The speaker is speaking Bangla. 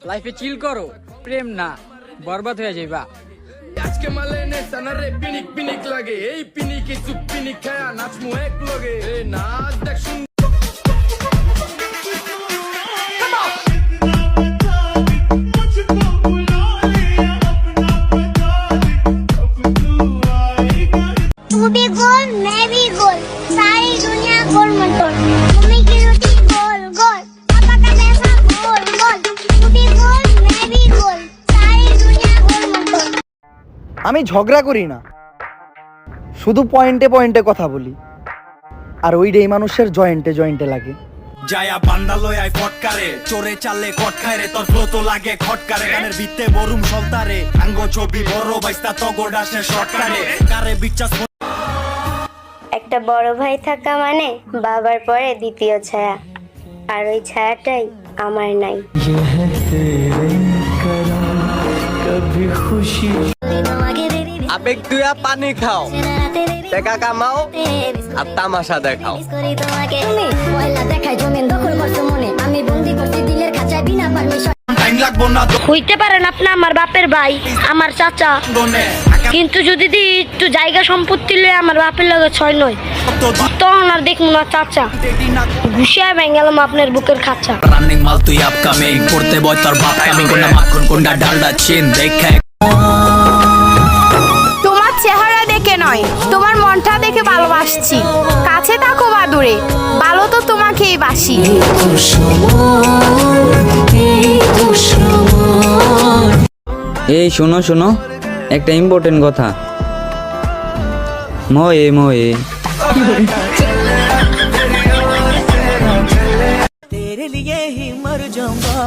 লাইফে চিল করো, প্রেম না বরবাদ হয়ে যাইবা। আজকে মালে নে সানারে পিনিক পিনিক লাগে, এই পিনিকে চুপ পিনিক খায়া নাচমু এক লগে, এই নাচ দেখ শুন। तू भी गोल मैं भी गोल, सारी दुनिया गोल मटोल, मम्मी की रोटी गोल गोल, पापा का पैसा गोल गोल, तू भी गोल मैं भी गोल, सारी दुनिया गोल मटोल। আমি ঝগড়া করি না, শুধু পয়েন্টে পয়েন্টে কথা বলি, আর ওইটাই মানুষের জয়েন্টে জয়েন্টে লাগে। জায়া বান্দালয় আই ফটকারে চোরে চালে কট খায় রে, তোর ফ্লো তো লাগে খটকারে, গানের ভিত্তে বরুম সলতারে আঙ্গ ছবি বড় বাইস্তা তগড আসে শর্টকারে কারে বিচাস। একটা বড় ভাই থাকা মানে বাবার পরে দ্বিতীয় ছায়া, আর ওই ছায়াটাই আমার নাই। আবেগ দুয়া পানি খাও, টাকা কামাও আর তামাশা দেখাও। হইতে পারেন আপনি আমার বাপের ভাই, আমার চাচা, কিন্তু যদি একটু জায়গা সম্পত্তি লয়ে আমার বাপের লগে ছয় নয়, তখন আর দেখবো না চাচা ঘুষিয়া ভেঙ্গেলাম আপনার বুকের খাঁচা। রানিং মাল তুই আপকামিং করতে বয় তোর বাপ কামিং, কোনটা মাখন কোনটা ডালডা চিন দেখে। তোমার চেহারা দেখে নয়, তোমার মনটা দেখে ভালোবাসছি, কাছে থাকো বা দূরে, ভালো তো তোমাকেই বাসি। এই শোনো শোনো, একটা ইম্পর্টেন্ট কথা। ময়ে ময়ে तेरे लिए ही मर जाऊंगा।